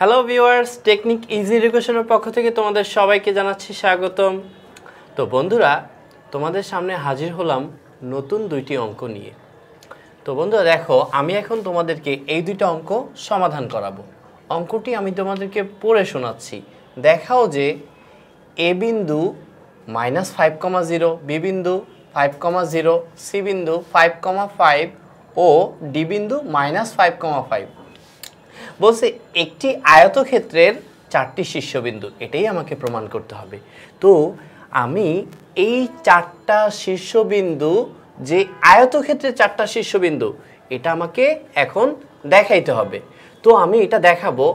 Hello viewers, technique easy এডুকেশনের পক্ষ থেকে তোমাদের সবাইকে জানাচ্ছি স্বাগতম। তো বন্ধুরা, তোমাদের সামনে হাজির হলাম নতুন দুইটি অঙ্ক নিয়ে। তো বন্ধুরা দেখো, আমি এখন তোমাদেরকে এই দুইটা অঙ্ক সমাধান করাবো। অঙ্কটি আমি তোমাদেরকে পড়ে শোনাচ্ছি। দেখাও যে এ বিন্দু -5,0, বি বিন্দু 5,0, সি বিন্দু 5,5 ও ডি বিন্দু -5,5 বলছে একটি আয়তক্ষেত্রের 4টি শীর্ষবিন্দু, এটাই আমাকে প্রমাণ করতে হবে। তো আমি এই 4টা শীর্ষবিন্দু, যে আয়তক্ষেত্রের 4টা শীর্ষবিন্দু, এটা আমাকে এখন দেখাইতে হবে। তো আমি এটা দেখাবো।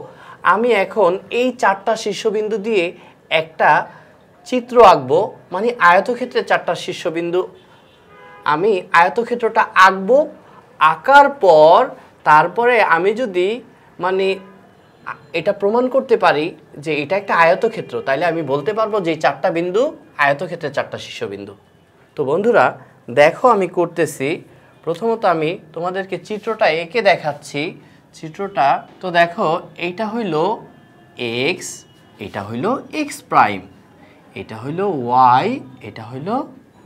আমি এখন এই 4টা শীর্ষবিন্দু দিয়ে একটা চিত্র আঁকবো, মানে আয়তক্ষেত্রের 4টা শীর্ষবিন্দু আমি আয়তক্ষেত্রটা আঁকবো। আঁকার পর তারপরে আমি যদি এটা প্রমাণ করতে পারি যে এটা একটা আয়তক্ষেত্র, তাইলে আমি বলতে পারবো যে এই 4টা বিন্দু আয়তক্ষেত্রের 4টা শীর্ষবিন্দু। তো বন্ধুরা দেখো, আমি করতেছি। প্রথমত আমি তোমাদেরকে চিত্রটা এঁকে দেখাচ্ছি। চিত্রটা তো দেখো, এইটা হইল এক্স, এটা হইল এক্স প্রাইম, এটা হইল ওয়াই, এটা হইল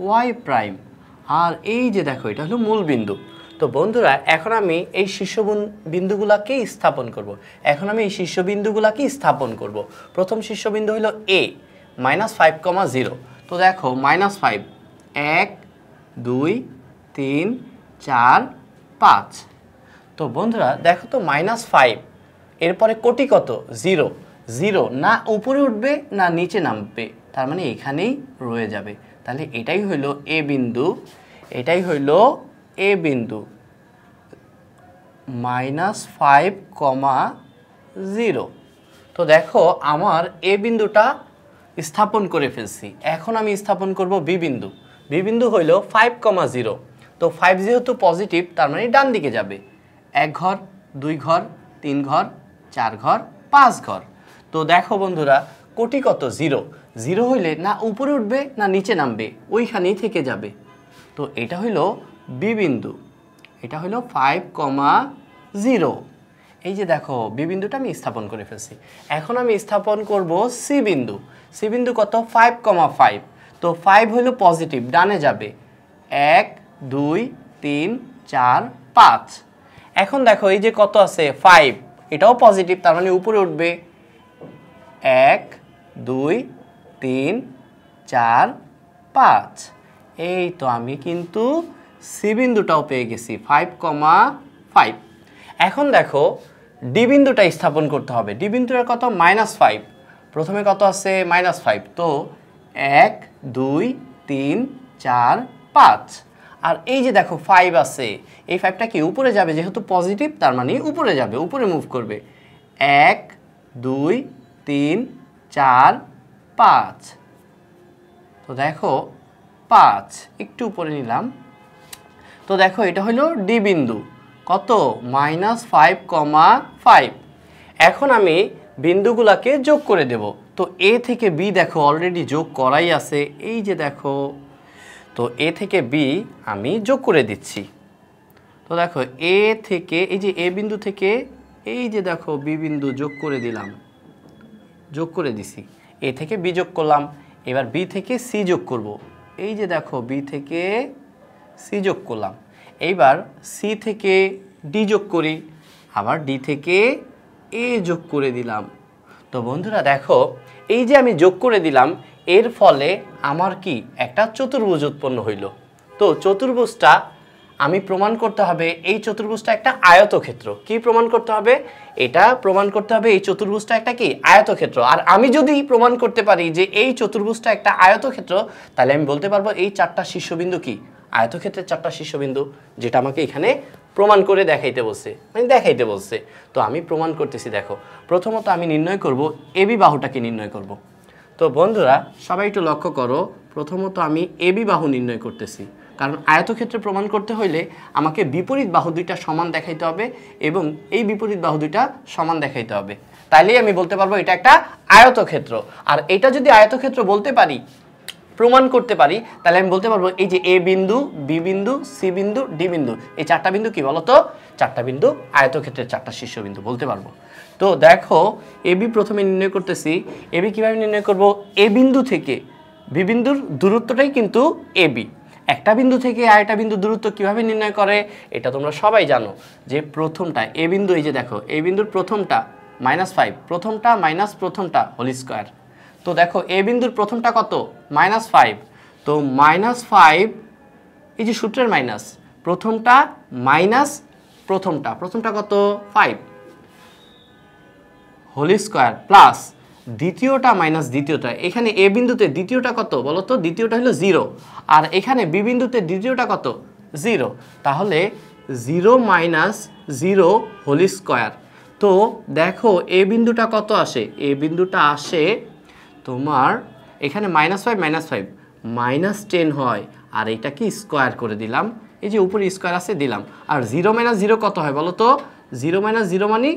ওয়াই প্রাইম, আর এই যে দেখো এটা হলো মূল বিন্দু। তো বন্ধুরা এখন আমি এই শীর্ষবিন্দুগুলোকে স্থাপন করব। প্রথম শীর্ষবিন্দু হলো এ -5,0। তো দেখো -5, 1 2 3 4 5। তো বন্ধুরা দেখো তো -5 এরপরে কোটি কত? 0। 0 না উপরে উঠবে না নিচে নামবে, তার মানে এখানেই রয়ে যাবে। তাহলে এটাই হইল এ বিন্দু, এটাই হইল এ বিন্দু -5,0। তো দেখো আমার এ বিন্দুটা স্থাপন করে ফেলছি। এখন আমি স্থাপন করব বি বিন্দু। বি বিন্দু হইল 5,0। তো 5 যেহেতু পজিটিভ, তার মানে ডান দিকে যাবে। 1 ঘর, 2 ঘর, 3 ঘর, 4 ঘর, 5 ঘর। তো দেখো বন্ধুরা, কোটি কত? 0। 0 হইলে না উপরে উঠবে না নিচে নামবে, ওইখানেই থেকে যাবে। তো এটা হইল বি বিন্দু, এটা হইল 5,0। এই যে দেখো বি বিন্দুটা আমি স্থাপন করে ফেলছি। এখন আমি স্থাপন করব সি বিন্দু। সি বিন্দু কত? 5,5। তো 5 হইল পজিটিভ, ডানে যাবে। 1 2 3 4 5। এখন দেখো এই যে কত আছে? 5, এটাও পজিটিভ, তার মানে উপরে উঠবে। 1 2 3 4 5। এই তো আমি কিন্তু সি বিন্দুটাও পেয়ে গেছি 5,5। এখন দেখো ডি বিন্দুটা স্থাপন করতে হবে। ডি বিন্দুটার কত? -5। প্রথমে কত আছে? -5। তো 1 2 3 4 5। আর এই যে দেখো 5 আছে, এই 5টা কি উপরে যাবে? যেহেতু পজিটিভ, তার মানে উপরে যাবে, উপরে মুভ করবে। 1 2 3 4 5। তো দেখো 5 একটু উপরে নিলাম। তো দেখো এটা হলো ডি বিন্দু, কত? -5,5। এখন আমি বিন্দুগুলোকে যোগ করে দেব। তো এ থেকে বি দেখো অলরেডি যোগ করাই আছে, এই যে দেখো। তো এ থেকে বি আমি যোগ করে দিচ্ছি। তো দেখো এ থেকে, এই যে এ বিন্দু থেকে এই যে দেখো বি বিন্দু যোগ করে দিলাম, যোগ করে দিছি। এ থেকে বি যোগ করলাম, এবার বি থেকে সি যোগ করব। এই যে দেখো বি থেকে সি যোগ করলাম। এইবার সি থেকে ডি যোগ করি, আবার ডি থেকে এ যোগ করে দিলাম। তো বন্ধুরা দেখো, এই যে আমি যোগ করে দিলাম, এর ফলে আমার কি একটা চতুর্ভুজ উৎপন্ন হইল। তো চতুর্ভুজটা আমি প্রমাণ করতে হবে, এই চতুর্ভুজটা একটা আয়তক্ষেত্র। কি প্রমাণ করতে হবে? এটা প্রমাণ করতে হবে এই চতুর্ভুজটা একটা কি আয়তক্ষেত্র। আর আমি যদি প্রমাণ করতে পারি যে এই চতুর্ভুজটা একটা আয়তক্ষেত্র, তাহলে আমি বলতে পারবো এই 4টা শীর্ষবিন্দু কি আয়তক্ষেত্রের 4টা শীর্ষবিন্দু, যেটা আমাকে এখানে প্রমাণ করে দেখাইতে বলছে। তো আমি প্রমাণ করতেছি। দেখো প্রথমত আমি নির্ণয় করব এবি বাহুটাকে নির্ণয় করব। তো বন্ধুরা সবাই একটু লক্ষ্য করো, প্রথমত আমি এবি বাহু নির্ণয় করতেছি, কারণ আয়তক্ষেত্রে প্রমাণ করতে হইলে আমাকে বিপরীত বাহু দুইটা সমান দেখাইতে হবে এবং এই বিপরীত বাহু দুইটা সমান দেখাইতে হবে। তাইলেই আমি বলতে পারবো এটা একটা আয়তক্ষেত্র। আর এটা যদি আয়তক্ষেত্র বলতে পারি, প্রমাণ করতে পারি তাহলে আমি বলতে পারবো এই যে এ বিন্দু, বি বিন্দু, সি বিন্দু, ডি বিন্দু, এই চারটা বিন্দু কি বলতো? চারটা বিন্দু আয়তক্ষেত্রের চারটা শীর্ষবিন্দু বলতে পারবো। তো দেখো এবি প্রথমে নির্ণয় করতেছি। এবি কিভাবে নির্ণয় করব? এ বিন্দু থেকে বি বিন্দুর দূরত্বটাই কিন্তু এবি। একটা বিন্দু থেকে আরেকটা বিন্দু দূরত্ব কিভাবে নির্ণয় করে এটা তোমরা সবাই জানো, যে প্রথমটা এ বিন্দু, এই যে দেখো এই বিন্দুর প্রথমটা -5, প্রথমটা মাইনাস প্রথমটা হোল স্কয়ার। তো দেখো এ বিন্দুর প্রথমটা কত? -5। তো -5, এই যে সূত্রের মাইনাস, প্রথমটা মাইনাস প্রথমটা কত? 5 হোল স্কয়ার প্লাস দ্বিতীয়টা মাইনাস দ্বিতীয়টা। এখানে এ বিন্দুতে দ্বিতীয়টা কত বলো তো? দ্বিতীয়টা হলো 0, আর এখানে বি বিন্দুতে দ্বিতীয়টা কত? 0। তাহলে 0 - 0 হোল স্কয়ার। তো দেখো এ বিন্দুটা কত আসে? এ বিন্দুটা আসে তোমার এখানে -5 -10 হয়, আর এটা কি স্কয়ার করে দিলাম, এই যে উপরে স্কয়ার আছে দিলাম। আর 0 - 0 কত হয় বলো তো? 0 - 0 মানে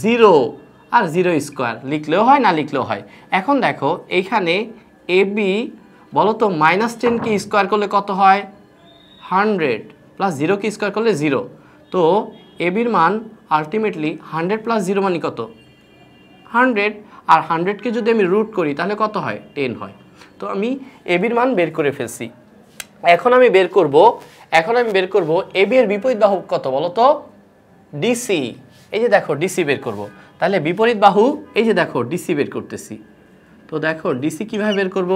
0, আর 0 স্কয়ার লিখলেও হয় না লিখলেও হয়। এখন দেখো এইখানে এ বি বলো তো -10 কি স্কয়ার করলে কত হয়? 100 প্লাস 0 কি স্কয়ার করলে 0। তো এ বির মান আলটিমেটলি 100 প্লাস 0 মানে কত? 100, আর 100কে যদি আমি রুট করি তাহলে কত হয়? 10 হয়। তো আমি এ বির মান বের করে ফেলছি। এখন আমি বের করব এ বি এর বিপরীত বাহু কত বলো তো? ডিসি। এই যে দেখো ডিসি বের করব। তাহলে বিপরীত বাহু, এই যে দেখো ডিসি বের করতেছি। তো দেখো ডিসি কিভাবে বের করব?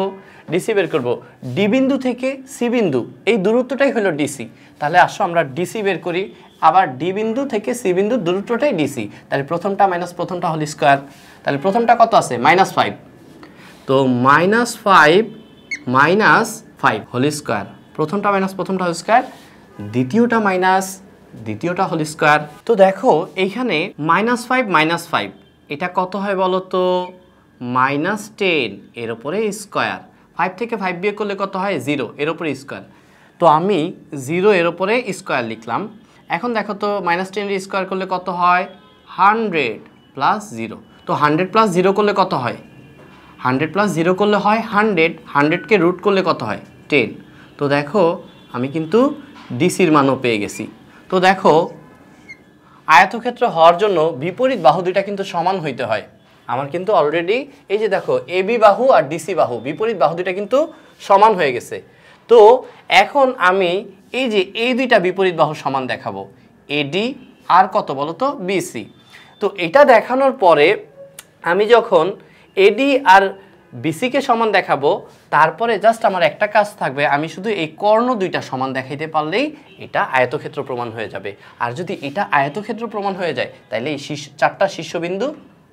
ডিসি বের করব ডি বিন্দু থেকে সি বিন্দু, এই দূরত্বটাই হলো ডিসি। তাহলে আসো আমরা ডিসি বের করি। আবার ডি বিন্দু থেকে সি বিন্দুর দূরত্বটাই ডিসি। তাহলে প্রথমটা মাইনাস প্রথমটা হোল স্কয়ার। তাহলে প্রথমটা কত আছে? -5। তো -5 হোল স্কয়ার, প্রথমটা মাইনাস প্রথমটা হোল স্কয়ার, দ্বিতীয়টা মাইনাস দ্বিতীয়টা হোল স্কয়ার। তো দেখো এইখানে -5 এটা কত হয় বলো তো? -10 এর উপরে স্কয়ার। 5 থেকে 5 বিয়োগ করলে কত হয়? 0 এর উপরে স্কয়ার। তো আমি 0 এর উপরে স্কয়ার লিখলাম। এখন দেখো তো -10 এর স্কয়ার করলে কত হয়? 100 প্লাস 0। তো 100 প্লাস 0 করলে কত হয়? 100 প্লাস 0 করলে হয় 100, 100কে রুট করলে কত হয়? 10। তো দেখো আমি কিন্তু ডিসির মানও পেয়ে গেছি। তো দেখো আয়তক্ষেত্র হওয়ার জন্য বিপরীত বাহু দুইটা কিন্তু সমান হইতে হয়। আমার কিন্তু অলরেডি এই যে দেখো এবি বাহু আর ডিসি বাহু, বিপরীত বাহু দুইটা কিন্তু সমান হয়ে গেছে। তো এখন আমি এই যে এই দুইটা বিপরীত বাহু সমান দেখাবো, এডি আর কত বলো তো? বিসি। তো এটা দেখানোর পরে আমি যখন এডি আর বিসিকে সমান দেখাবো, তারপরে জাস্ট আমার একটা কাজ থাকবে, আমি শুধু এই কর্ণ দুইটা সমান দেখাইতে পারলেই এটা আয়তক্ষেত্র প্রমাণ হয়ে যাবে। আর যদি এটা আয়তক্ষেত্র প্রমাণ হয়ে যায় তাহলে এই চারটা শীর্ষবিন্দু,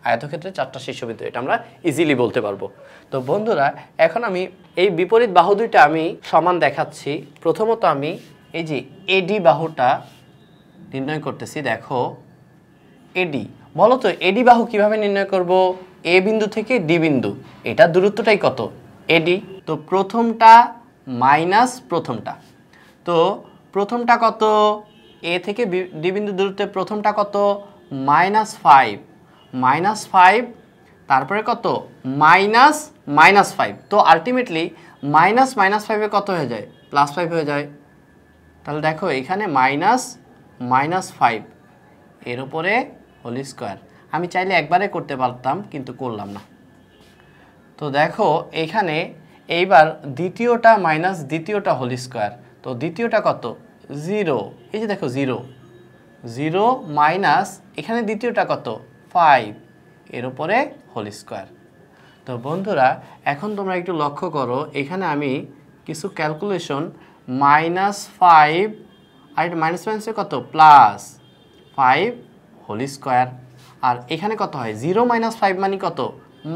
আয়তক্ষেত্রে চারটা শীর্ষবিন্দু, এটা আমরা ইজিলি বলতে পারবো। তো বন্ধুরা এখন আমি এই বিপরীত বাহু দুইটা আমি সমান দেখাচ্ছি। প্রথমত আমি এই যে এডি বাহুটা নির্ণয় করতেছি। দেখো এডি, বলো তো এডি বাহু কিভাবে নির্ণয় করব? এ বিন্দু থেকে ডি বিন্দু, এটা দূরত্বটাই কত? এডি। তো প্রথমটা মাইনাস প্রথমটা, তো প্রথমটা কত? এ থেকে ডি বিন্দু দূরত্বে প্রথমটা কত? -5, তারপরে কত? -5। তো আলটিমেটলি -5 কত হয়ে যায়? +5 হয়ে যায়। তাহলে দেখো এখানে -5 এর উপরে হোল স্কয়ার। আমি চাইলে একবারে করতে পারতাম কিন্তু করলাম না। তো দেখো এখানে এইবার দ্বিতীয়টা মাইনাস দ্বিতীয়টা হোল স্কয়ার। তো দ্বিতীয়টা কত? 0। এই যে দেখো 0 মাইনাস এখানে দ্বিতীয়টা কত? 5 এর উপরে হোল স্কয়ার। তো বন্ধুরা এখন তোমরা একটু লক্ষ্য করো, এখানে আমি কিছু ক্যালকুলেশন -5 আর মাইনাস মাইনাসে কত? +5 হোল স্কয়ার। আর এখানে কত হয়? 0 - 5 মানে কত?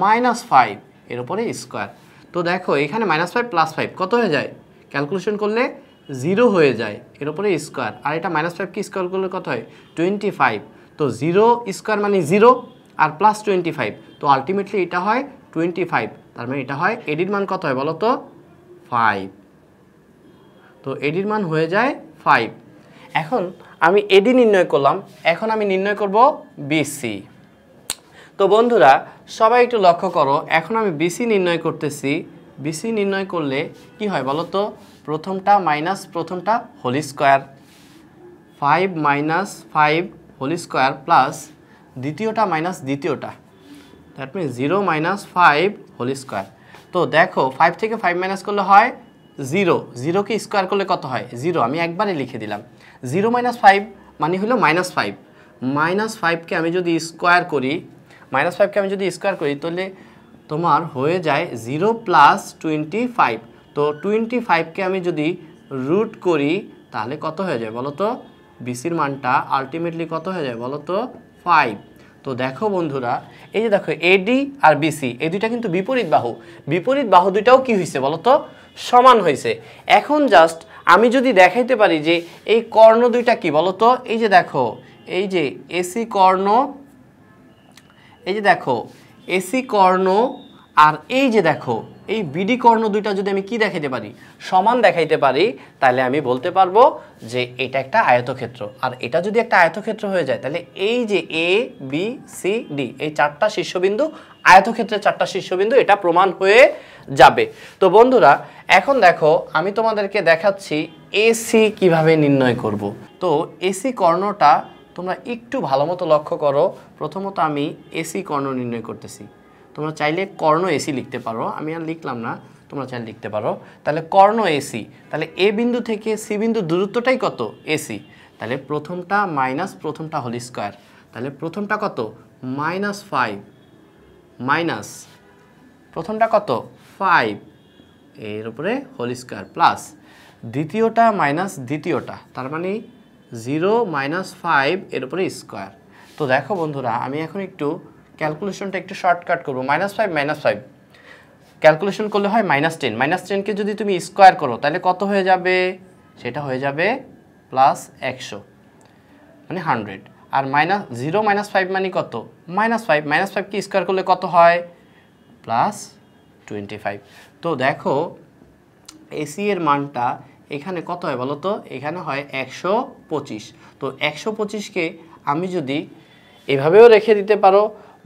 -5 এর উপরে স্কয়ার। তো দেখো এখানে -5 +5 কত হয়ে যায়? ক্যালকুলেশন করলে 0 হয়ে যায় এর উপরে স্কয়ার। আর এটা -5 কি স্কয়ার করলে কত হয়? 25। তো 0 স্কয়ার মানে 0 আর +25, তো আলটিমেটলি এটা হয় 25। তার মানে এটা হয় এডির মান কত হয় বলো তো? 5। তো এডির মান হয়ে যায় 5। এখন আমি এডি নির্ণয় করলাম, এখন আমি নির্ণয় করব বিসি। তো বন্ধুরা সবাই একটু লক্ষ্য করো, এখন আমি বিসি নির্ণয় করতেছি। বিসি নির্ণয় করলে কি হয় বলো তো, প্রথমটা মাইনাস প্রথমটা whole square, 5 minus 5 whole square plus দ্বিতীয়টা মাইনাস দ্বিতীয়টা, that means 0 minus 5 whole square. তো দেখো 5 থেকে 5 মাইনাস করলে হয় 0, 0কে স্কোয়ার করলে কত হয় 0, আমি একবারে লিখে দিলাম। 0 মাইনাস 5 মানে হলো মাইনাস 5, মাইনাস 5কে আমি যদি স্কোয়ার করি, মাইনাস 5কে আমি যদি স্কোয়ার করি তাহলে তোমার হয়ে যায় 0 প্লাস 25। তো 25কে আমি যদি রুট করি তাহলে কত হয়ে যায় বলো তো, বিসির মানটা আলটিমেটলি কত হয়ে যায় বলো তো 5। তো দেখো বন্ধুরা, এই যে দেখো এডি আর বিসি এই দুইটা কিন্তু বিপরীত বাহু, বিপরীত বাহু দুইটাও কি হয়েছে বলো তো সমান হয়েছে। এখন জাস্ট আমি যদি দেখাইতে পারি যে এই কর্ণ দুইটা কি বলো তো, এই যে দেখো এই যে এসি কর্ণ, এই যে দেখো এসি কর্ণ আর এই যে দেখো এই বিডি কর্ণ দুইটা যদি আমি কি দেখাইতে পারি সমান দেখাইতে পারি, তাহলে আমি বলতে পারবো যে এটা একটা আয়তক্ষেত্র। আর এটা যদি একটা আয়তক্ষেত্র হয়ে যায় তাহলে এই যে এ বি সি ডি এই চারটা শীর্ষবিন্দু আয়তক্ষেত্রের চারটা শীর্ষবিন্দু, এটা প্রমাণ হয়ে যাবে। তো বন্ধুরা এখন দেখো আমি তোমাদেরকে দেখাচ্ছি এসি কিভাবে নির্ণয় করব। তো এসি কর্ণটা তোমরা একটু ভালো মতো লক্ষ্য করো। প্রথমত আমি এসি কর্ণ নির্ণয় করতেছি, তোমরা চাইলে কর্ণ এসি লিখতে পারো, আমি আর লিখলাম না, তোমরা চাইলে লিখতে পারো। তাহলে কর্ণ এসি, তাহলে এ বিন্দু থেকে সি বিন্দু দূরত্বটাই কত এসি, তাহলে প্রথমটা মাইনাস প্রথমটা হোল স্কোয়ার, তাহলে প্রথমটা কত -5 মাইনাস প্রথমটা কত 5 এর উপরে হোল স্কোয়ার প্লাস দ্বিতীয়টা মাইনাস দ্বিতীয়টা, তার মানে 0 মাইনাস 5 এর উপরে স্কোয়ার। তো দেখো বন্ধুরা আমি এখন একটু ক্যালকুলেশনটা একটু শর্টকাট করবো। -5 ক্যালকুলেশন করলে হয় -10, -10কে যদি তুমি স্কোয়ার করো তাহলে কত হয়ে যাবে, সেটা হয়ে যাবে +100 মানে 100। আর -0 - 5 মানে কত -5, -5কে স্কোয়ার করলে কত হয় +25। তো দেখো এসি এর মানটা এখানে কত হয় বলো তো, এখানে হয় 125। তো 125কে আমি যদি এভাবেও রেখে দিতে পারো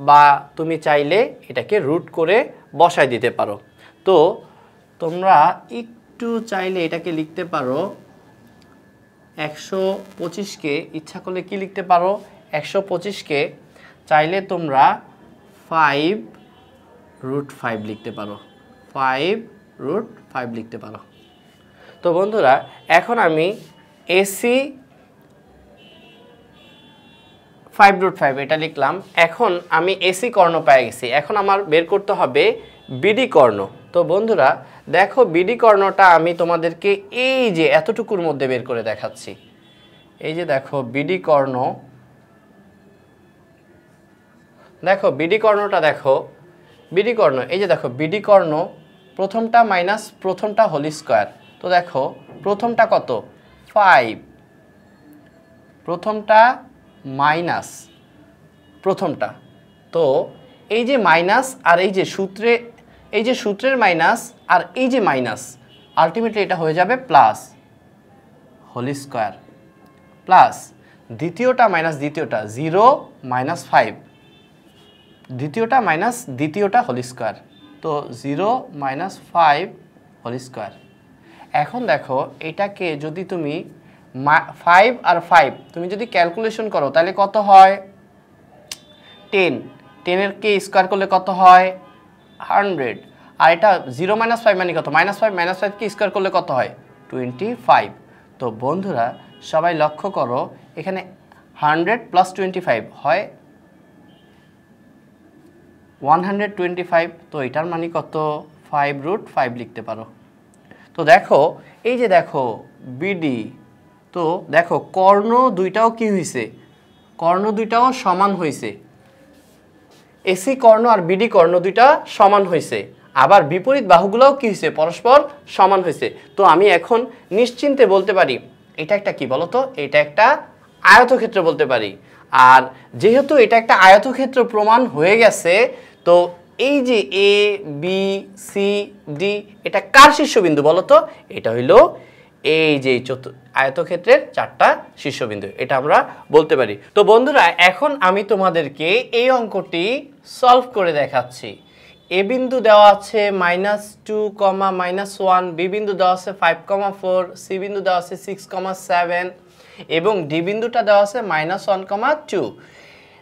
বা তুমি চাইলে এটাকে রুট করে বসায় দিতে পারো। তো তোমরা একটু চাইলে এটাকে লিখতে পারো 125কে ইচ্ছা করলে কি লিখতে পারো, 125কে চাইলে তোমরা 5√5 লিখতে পারো, 5√5 লিখতে পারো। তো বন্ধুরা এখন আমি এসি 5√5 এটা লিখলাম। এখন আমি এসি কর্ণ পেয়ে গেছি, এখন আমার বের করতে হবে বিডি কর্ণ। তো বন্ধুরা দেখো বিডি কর্ণটা আমি তোমাদেরকে এই যে এতটুকুর মধ্যে বের করে দেখাচ্ছি। এই যে দেখো বিডি কর্ণ, দেখো বিডি কর্ণটা দেখো, বিডি কর্ণ এই যে দেখো বিডি কর্ণ প্রথমটা মাইনাস প্রথমটা হোল স্কোয়ার। তো দেখো প্রথমটা কত 5, প্রথমটা মাইনাস প্রথমটা, তো এই যে মাইনাস আর এই যে সূত্রে এই যে সূত্রের মাইনাস আর এই যে মাইনাস আলটিমেটলি এটা হয়ে যাবে প্লাস হোল স্কোয়ার প্লাস দ্বিতীয়টা মাইনাস দ্বিতীয়টা 0 - 5, দ্বিতীয়টা মাইনাস দ্বিতীয়টা হোল স্কোয়ার, তো 0 - 5 হোল স্কোয়ার। এখন দেখো এটাকে যদি তুমি 5 আর 5 তুমি যদি ক্যালকুলেশন করো তাহলে কত হয় 10, 10 কে স্কোয়ার করলে কত হয় 100। আর এটা 0 - 5 মানে কত -5 - 5 কে স্কোয়ার করলে কত হয় 25। তো বন্ধুরা সবাই লক্ষ্য করো এখানে 100 + 25 হয় 125। তো এটার মানে কত 5√5 লিখতে পারো। তো দেখো এই যে দেখো বিডি, তো দেখো কর্ণ দুইটাও কি হয়েছে, কর্ণ দুইটাও সমান হয়েছে, এসি কর্ণ আর বিডি কর্ণ দুইটা সমান হয়েছে, আবার বিপরীত বাহুগুলোও কি হয়েছে পরস্পর সমান হয়েছে। তো আমি এখন নিশ্চিন্তে বলতে পারি এটা একটা কি বলতো, এটা একটা আয়তক্ষেত্র বলতে পারি। আর যেহেতু এটা একটা আয়তক্ষেত্র প্রমাণ হয়ে গেছে, তো এই যে এ বি সি ডি এটা কার শীর্ষবিন্দু বলতো, এটা হইল এই যে আয়তক্ষেত্রের চারটা শীর্ষবিন্দু, এটা আমরা বলতে পারি। তো বন্ধুরা এখন আমি তোমাদেরকে এই অঙ্কটি সলভ করে দেখাচ্ছি। এ বিন্দু দেওয়া আছে -2, -1, বি বিন্দু দেওয়া আছে 5,4, সি বিন্দু দেওয়া আছে 6,7 এবং ডি বিন্দুটা দেওয়া আছে -1,2।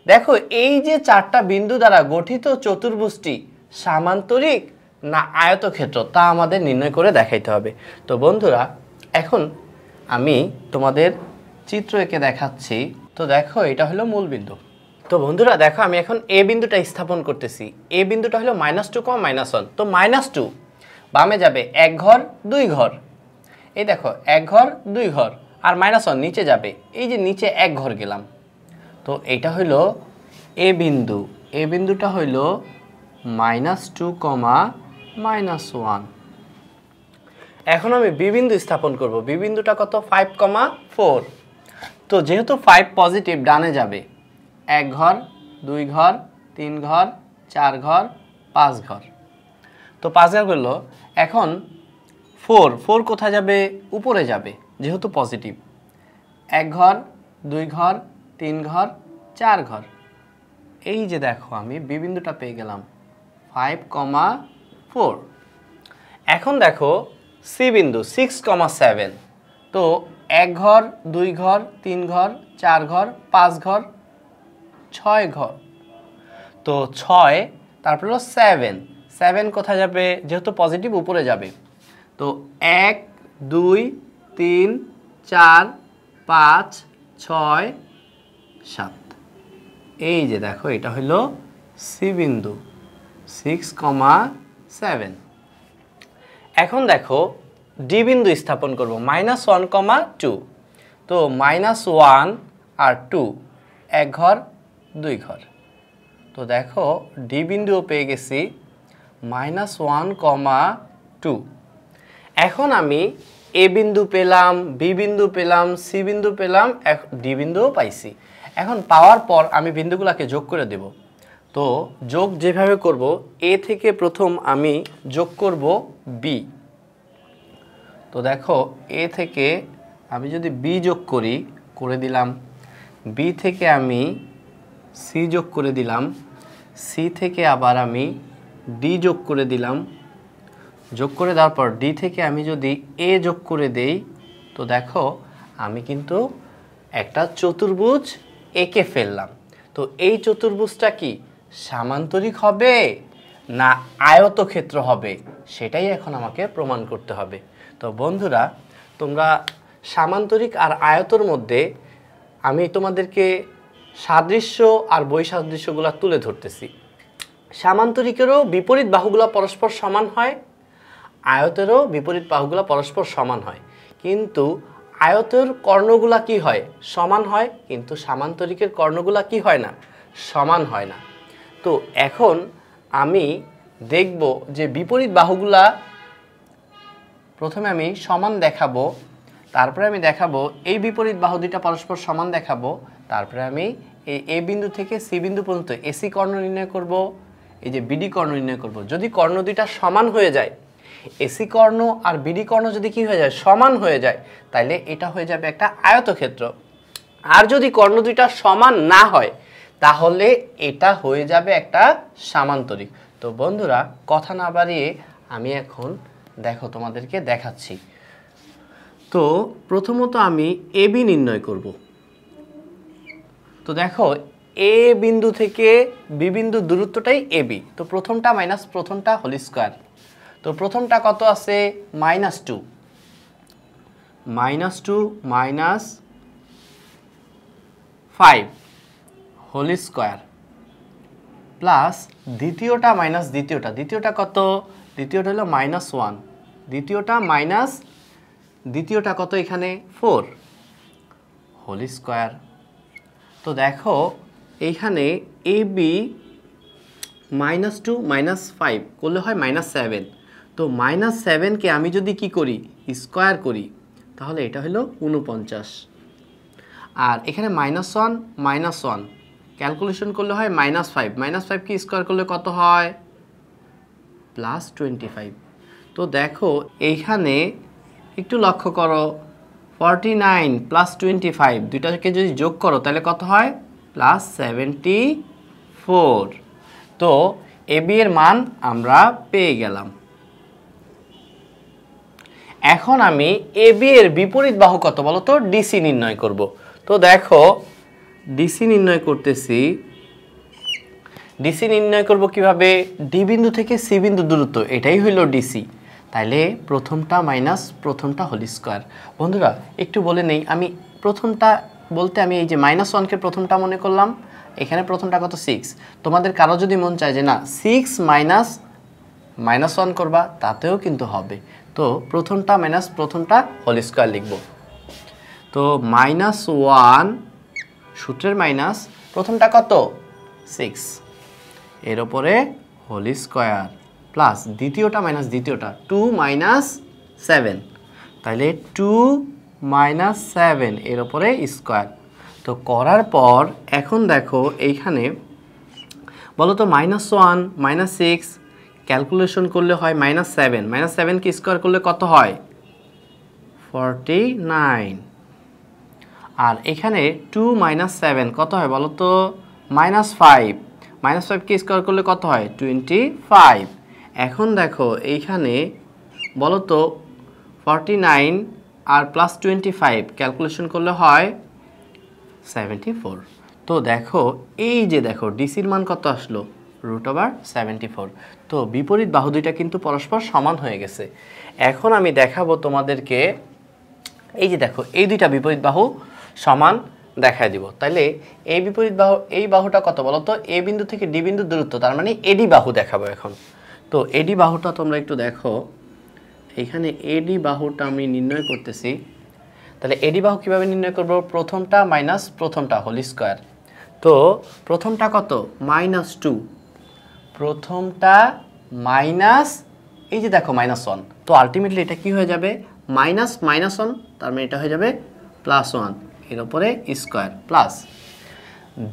দেখো এই যে চারটা বিন্দু দ্বারা গঠিত চতুর্ভুজটি সামান্তরিক না আয়তক্ষেত্র তা আমাদের নির্ণয় করে দেখাইতে হবে। তো বন্ধুরা এখন আমি তোমাদের চিত্র এঁকে দেখাচ্ছি। তো দেখো এটা হলো মূল বিন্দু। তো বন্ধুরা দেখো আমি এখন এ বিন্দুটা স্থাপন করতেছি। এ বিন্দুটা হলো -2, -1। তো -2 বামে যাবে 1 ঘর 2 ঘর, এই দেখো 1 ঘর 2 ঘর, আর -1 নিচে যাবে, এই যে নিচে 1 ঘর গেলাম। তো এটা হইল এ বিন্দু। এ বিন্দুটা হইল -2, -1। এখন আমি বি বিন্দু স্থাপন করব। বি বিন্দুটা কত? 5,4। তো যেহেতু 5 পজিটিভ ডানে যাবে, 1 ঘর 2 ঘর 3 ঘর 4 ঘর 5 ঘর। তো 5 ঘর করলো। এখন 4 কোথায় যাবে? উপরে যাবে যেহেতু পজিটিভ। 1 ঘর 2 ঘর 3 ঘর 4 ঘর। এই যে দেখো আমি বি বিন্দুটা পেয়ে গেলাম 5,4। এখন দেখো সি বিন্দু 6,7। তো 1 ঘর 2 ঘর 3 ঘর 4 ঘর 5 ঘর 6 ঘর। তো 6 তারপর হলো 7 কোথায় যাবে? যেহেতু পজিটিভ উপরে যাবে। তো 1 2 3 4 5 6 7। এই যে দেখো এটা হলো সি বিন্দু 6,7। এখন দেখো ডি বিন্দু স্থাপন করব -1, 2। তো -1 আর 2 1 ঘর 2 ঘর। তো দেখো ডি বিন্দুও পেয়ে গেছি -1, 2। এখন আমি এ বিন্দু পেলাম, বি বিন্দু পেলাম, সি বিন্দু পেলাম, ডি বিন্দুও পাইছি। এখন পাওয়ার পর আমি বিন্দুগুলোকে যোগ করে দেব। তো যোগ যেভাবে করব, এ থেকে প্রথম আমি যোগ করব বি। তো দেখো এ থেকে আমি যদি বি যোগ করে দিলাম, বি থেকে আমি সি যোগ করে দিলাম, সি থেকে আবার আমি ডি যোগ করে দিলাম, যোগ করে দেওয়ার পর ডি থেকে আমি যদি এ যোগ করে দেই, তো দেখো আমি কিন্তু একটা চতুর্ভুজ এঁকে ফেললাম। তো এই চতুর্ভুজটা কি সামান্তরিক হবে না আয়তক্ষেত্র হবে, সেটাই এখন আমাকে প্রমাণ করতে হবে। তো বন্ধুরা তোমরা সামান্তরিক আর আয়তর মধ্যে আমি তোমাদেরকে সাদৃশ্য আর বৈসাদৃশ্যগুলো তুলে ধরতেছি। সামান্তরিকেরও বিপরীত বাহুগুলো পরস্পর সমান হয়, আয়তেরও বিপরীত বাহুগুলো পরস্পর সমান হয়, কিন্তু আয়তের কর্ণগুলা কি হয়? সমান হয়, কিন্তু সামান্তরিকের কর্ণগুলা কি হয় না? সমান হয় না। তো এখন আমি দেখব যে বিপরীত বাহুগুলা প্রথমে আমি সমান দেখাবো, তারপরে আমি দেখাবো এই বিপরীত বাহু দুইটা পরস্পর সমান দেখাবো, তারপরে আমি এই এ বিন্দু থেকে সি বিন্দু পর্যন্ত এসি কর্ণ নির্ণয় করব, এই যে বিডি কর্ণ নির্ণয় করব। যদি কর্ণ দুইটা সমান হয়ে যায়, এসি কর্ণ আর বিডি কর্ণ যদি কি হয়ে যায়? সমান হয়ে যায়, তাইলে এটা হয়ে যাবে একটা আয়তক্ষেত্র। আর যদি কর্ণ দুইটা সমান না হয়, তাহলে এটা হয়ে যাবে একটা সামান্তরিক। তো বন্ধুরা কথা না বাড়িয়ে আমি এখন দেখো তোমাদেরকে দেখাচ্ছি। তো প্রথমত আমি এ বি নির্ণয় করব। তো দেখো এ বিন্দু থেকে বি বিন্দুর দূরত্বটাই এ বি। তো প্রথমটা মাইনাস প্রথমটা হোল স্কোয়ার। তো প্রথমটা কত আছে? -2 মাইনাস 5 হোল স্কোয়ার প্লাস দ্বিতীয়টা মাইনাস দ্বিতীয়টা, দ্বিতীয়টা কত? দ্বিতীয়টা হলো -1, দ্বিতীয়টা মাইনাস দ্বিতীয়টা কত এখানে? 4 হোল স্কোয়ার। তো দেখো এইখানে এ বি -2 -5 করলে হয় -7। তো -7কে আমি যদি কি করি? স্কোয়ার করি, তাহলে এটা হলো 49। আর এখানে -1 ক্যালকুলেশন করলে হয় -5, -5 কি স্কোয়ার করলে কত হয়? +25। তো দেখো এইখানে একটু লক্ষ্য করো, 49 + 25 দুইটাকে যদি যোগ করো তাহলে কত হয়? +74। তো এ বি এর মান আমরা পেয়ে গেলাম। এখন আমি এ বি এর বিপরীত বাহু কত বলো তো, ডিসি নির্ণয় করব। তো দেখো ডিসি নির্ণয় করতেছি। ডিসি নির্ণয় করব কিভাবে, ডি বিন্দু থেকে সি বিন্দু দূরত্ব, এটাই হইল ডিসি। তাইলে প্রথমটা মাইনাস প্রথমটা হোল স্কয়ার। বন্ধুরা একটু বলে নেই, আমি প্রথমটা বলতে আমি এই যে -1 কে প্রথমটা মনে করলাম, এখানে প্রথমটা কত 6। তোমাদের কারো যদি মন চায় যে না 6 মাইনাস 1 করবা, তাতেও কিন্তু হবে। তো প্রথমটা মাইনাস প্রথমটা হোল স্কয়ার লিখব। তো -1 সূত্রের মাইনাস প্রথমটা কত 6, এর উপরে হোল স্কয়ার প্লাস দ্বিতীয়টা মাইনাস দ্বিতীয়টা 2 - 7, তাহলে 2 - 7 এর উপরে স্কয়ার। তো করার পর এখন দেখো এইখানে বলো তো -1 -6 ক্যালকুলেশন করলে হয় -7, -7 কি স্কয়ার করলে কত হয় 49। আর এখানে 2 - 7 কত হয় বলো তো -5, -5 কি স্কয়ার করলে কত হয় 25। এখন দেখো এইখানে বলো তো 49 আর প্লাস 25 ক্যালকুলেশন করলে হয় 74। তো দেখো এই যে দেখো ডিসির মান কত আসলো √74। তো বিপরীত বাহু দুইটা কিন্তু পরস্পর সমান হয়ে গেছে। এখন আমি দেখাবো তোমাদেরকে, এই যে দেখো এই দুইটা বিপরীত বাহু সমান দেখায় দিব। তাহলে এই বিপরীত বাহু, এই বাহুটা কত বলো তো, এ বিন্দু থেকে ডি বিন্দু দূরত্ব, তার মানে এডি বাহু দেখাবো এখন। তো এডি বাহুটা তোমরা একটু দেখো, এখানে এডি বাহুটা আমি নির্ণয় করতেছি। তাহলে এডি বাহু কিভাবে নির্ণয় করব, প্রথমটা মাইনাস প্রথমটা হোল স্কয়ার। তো প্রথমটা কত -2, প্রথমটা মাইনাস এই যে দেখো -1, তো আলটিমেটলি এটা কি হয়ে যাবে -1, তার মানে এটা হয়ে যাবে +1 এর উপরে স্কয়ার প্লাস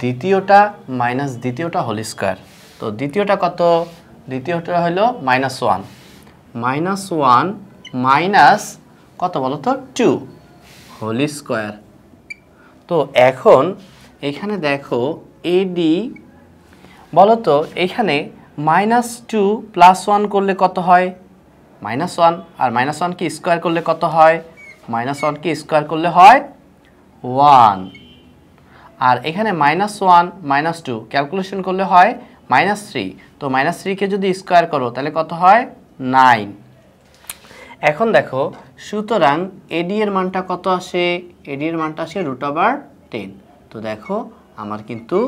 দ্বিতীয়টা মাইনাস দ্বিতীয়টা হোল স্কয়ার। তো দ্বিতীয়টা কত, দ্বিতীয়টা হলো -1, -1 মাইনাস কত বলো তো 2 হোল স্কয়ার। তো এখন এখানে দেখো এডি বলো তো, এখানে -2 + 1 করলে কত হয় -1, আর -1 কি স্কয়ার করলে কত হয়, -1 কি স্কয়ার করলে হয় 1, আর এখানে -1 -2 ক্যালকুলেশন করলে হয় -3। তো -3 কে যদি স্কয়ার করো তাহলে কত হয় 9। এখন দেখো সুতরাং এডি এর মানটা কত আসে, এডি এর মানটা আসে √10। তো দেখো আমার কিন্তু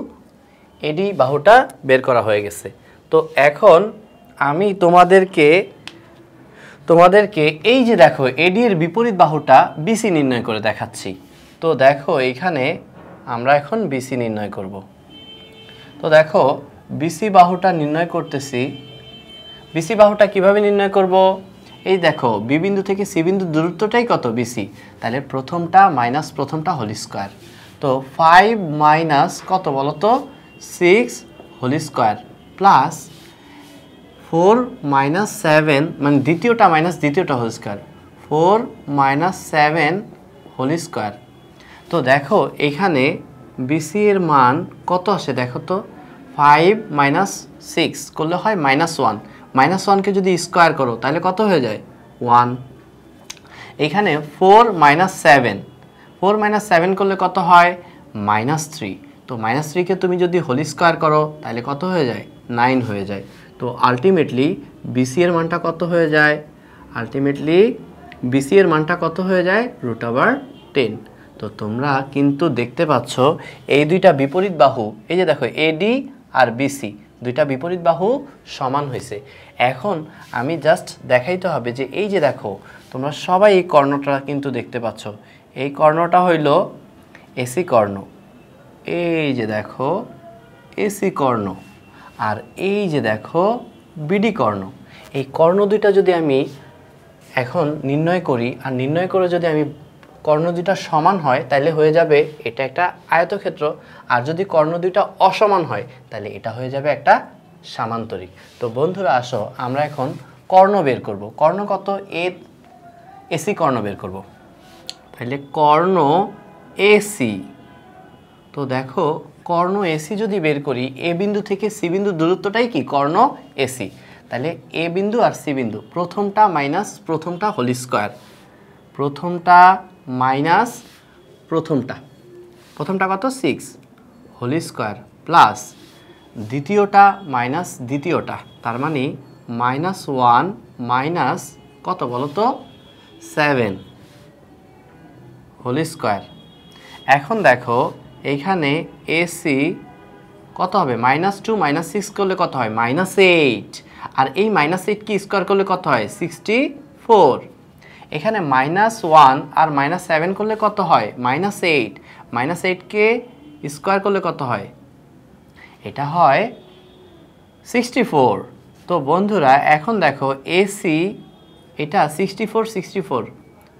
এডি বাহুটা বের করা হয়ে গেছে। তো এখন আমি তোমাদেরকে এই যে দেখো এডি এর বিপরীত বাহুটা বিসি নির্ণয় করে দেখাচ্ছি। তো দেখো এইখানে আমরা এখন বিসি নির্ণয় করব। তো দেখো বিসি বাহুটা নির্ণয় করতেছি। বিসি বাহুটা কিভাবে নির্ণয় করব, এই দেখো বি বিন্দু থেকে সি বিন্দু দূরত্বটাই কত বিসি, তাহলে প্রথমটা মাইনাস প্রথমটা হোল স্কয়ার। তো 5 মাইনাস কত বলো তো 6 হোল স্কয়ার প্লাস 4 - 7 মানে দ্বিতীয়টা মাইনাস দ্বিতীয়টা হোল স্কয়ার, 4 - 7 হোল স্কয়ার। তো দেখো এখানে বিসি এর মান কত আসে দেখো তো, 5 - 6 করলে হয় -1, -1কে যদি স্কয়ার করো তাহলে কত হয়ে যায় 1। এখানে 4 - 7, 4 - 7 করলে কত হয় -3। তো -3কে তুমি যদি হোল স্কয়ার করো তাহলে কত হয়ে যায় 9 হয়ে যায়। তো আলটিমেটলি বিসি এর মানটা কত হয়ে যায়, আলটিমেটলি বিসি এর মানটা কত হয়ে যায় √10। তো তোমরা কিন্তু দেখতে পাচ্ছ এই দুইটা বিপরীত বাহু, এই যে দেখো এডি আর বিসি দুইটা বিপরীত বাহু সমান হয়েছে। এখন আমি জাস্ট দেখাইতে হবে যে এই যে দেখো তোমরা সবাই এই কর্ণটা কিন্তু দেখতে পাচ্ছ, এই কর্ণটা হইল এসি কর্ণ, এই যে দেখো এসি কর্ণ, আর এই যে দেখো বিডি কর্ণ। এই কর্ণ দুইটা যদি আমি এখন নির্ণয় করি, আর নির্ণয় করে যদি আমি কর্ণ দুইটা সমান হয় তাহলে হয়ে যাবে এটা একটা আয়তক্ষেত্র, আর যদি কর্ণ দুইটা অসমান হয় তাহলে এটা হয়ে যাবে একটা সামান্তরিক। তো বন্ধুরা আসো আমরা এখন কর্ণ বের করব। কর্ণ কত, এসি কর্ণ বের করব। তাহলে কর্ণ এসি, তো দেখো কর্ণ এসি যদি বের করি, এ বিন্দু থেকে সি বিন্দু দূরত্বটাই কি কর্ণ এসি। তাহলে এ বিন্দু আর সি বিন্দু, প্রথমটা মাইনাস প্রথমটা হোল স্কোয়ার, প্রথমটা মাইনাস প্রথমটা, প্রথমটা কত 6 হোল স্কোয়ার প্লাস দ্বিতীয়টা মাইনাস দ্বিতীয়টা, তার মানে -1 মাইনাস কত বলো তো 7 হোল স্কোয়ার। এখন দেখো এইখানে এসি কত হবে, -2 -6 করলে কত হয় -8, আর এই -8 কি স্কোয়ার করলে কত হয় 64। এখানে -1 আর -7 করলে কত হয় -8, -8কে স্কোয়ার করলে কত হয়, এটা হয় 64। তো বন্ধুরা এখন দেখো এসি এটা 64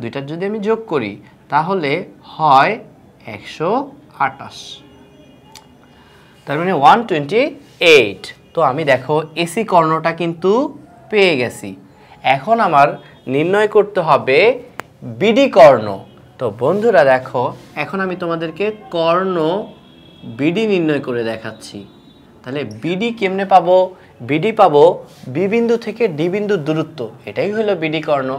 দুইটার যদি আমি যোগ করি তাহলে হয় 128, তার মানে 128। তো আমি দেখো এসি কর্ণটা কিন্তু পেয়ে গেছি। এখন আমার নির্ণয় করতে হবে বিডি কর্ণ। তো বন্ধুরা দেখো এখন আমি তোমাদেরকে কর্ণ বিডি নির্ণয় করে দেখাচ্ছি। তাহলে বিডি কেমনে পাবো, বিডি পাবো বি বিন্দু থেকে ডি বিন্দুর দূরত্ব, এটাই হলো বিডি কর্ণ।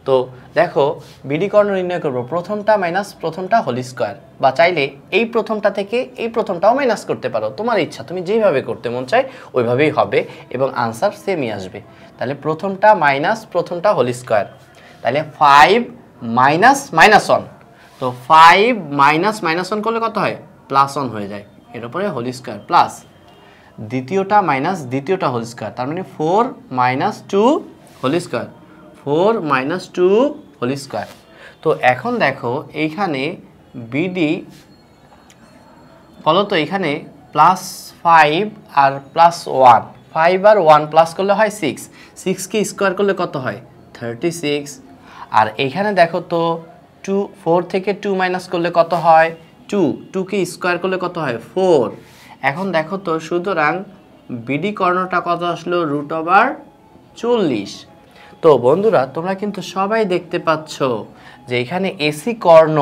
তো দেখো বিডি কর্ণ নির্ণয় করব প্রথমটা মাইনাস প্রথমটা হোল স্কোয়ার, বা চাইলে এই প্রথমটা থেকে এই প্রথমটাও মাইনাস করতে পারো, তোমার ইচ্ছা, তুমি যেভাবে করতে মন চায় ওইভাবেই হবে এবং আনসার সেমই আসবে। তাহলে প্রথমটা মাইনাস প্রথমটা হোল স্কোয়ার, তাহলে 5 মাইনাস -1, তো 5 মাইনাস -1 করলে কত হয় +1 হয়ে যায়, এর উপরে হোল স্কোয়ার প্লাস দ্বিতীয়টা মাইনাস দ্বিতীয়টা হোল স্কোয়ার, তার মানে 4 - 2 হোল স্কোয়ার, 4 - 2 হোল স্কোয়ার। তো এখন দেখো এইখানে বিডি বলো তো, এখানে +5 আর +1, 5 আর 1 প্লাস করলে হয় 6, 6কে স্কোয়ার করলে কত হয় 36। আর এখানে দেখো তো 4 থেকে 2 মাইনাস করলে কত হয় 2, 2কে স্কোয়ার করলে কত হয় 4। এখন দেখো তো সুতরাং বিডি কর্ণটা কত আসলো √40। তো বন্ধুরা তোমরা কিন্তু সবাই দেখতে পাচ্ছ যে এখানে এসি কর্ণ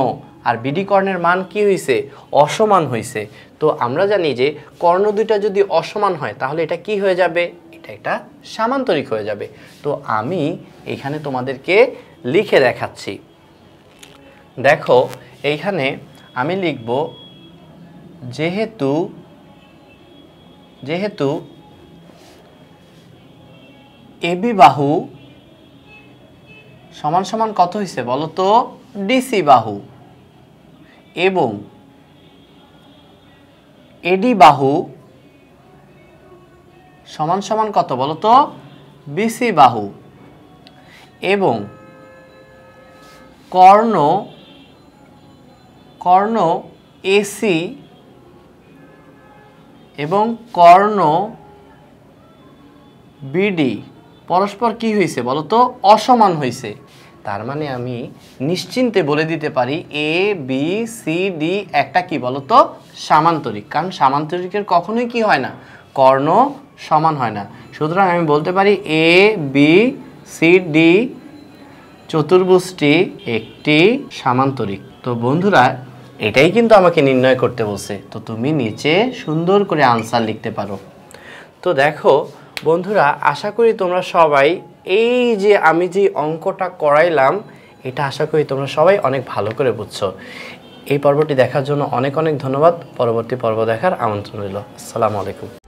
আর বিডি কর্ণের মান কি হয়েছে, অসমান হয়েছে। তো আমরা জানি যে কর্ণ দুইটা যদি অসমান হয় তাহলে এটা কি হয়ে যাবে, এটা একটা সামান্তরিক হয়ে যাবে। তো আমি এখানে তোমাদেরকে লিখে দেখাচ্ছি। দেখো এইখানে আমি লিখব যেহেতু এবি বাহু সমান সমান কত হয়েছে বলো তো ডিসি বাহু, এবং এডি বাহু সমান সমান কত বলো তো বিসি বাহু, এবং কর্ণ এসি এবং কর্ণ বিডি পরস্পর কি হয়েছে বলো তো অসমান হয়েছে। তার মানে আমি নিশ্চিন্তে বলে দিতে পারি এ বি সি ডি একটা কি বলো তো সামান্তরিক, কারণ সামান্তরিকের কখনোই কি হয় না কর্ণ সমান হয় না। সুতরাং আমি বলতে পারি এ বি সি ডি চতুর্ভুজটি একটি সামান্তরিক। তো বন্ধুরা এটাই কিন্তু আমাকে নির্ণয় করতে বলছে, তো তুমি নিচে সুন্দর করে আনসার লিখতে পারো। তো দেখো বন্ধুরা আশা করি তোমরা সবাই এই যে আমি যে অঙ্কটা করাইলাম এটা আশা করি তোমরা সবাই অনেক ভালো করে বুঝছো। এই পর্বটি দেখার জন্য অনেক অনেক ধন্যবাদ। পরবর্তী পর্ব দেখার আমন্ত্রণ রইল। আসসালামু আলাইকুম।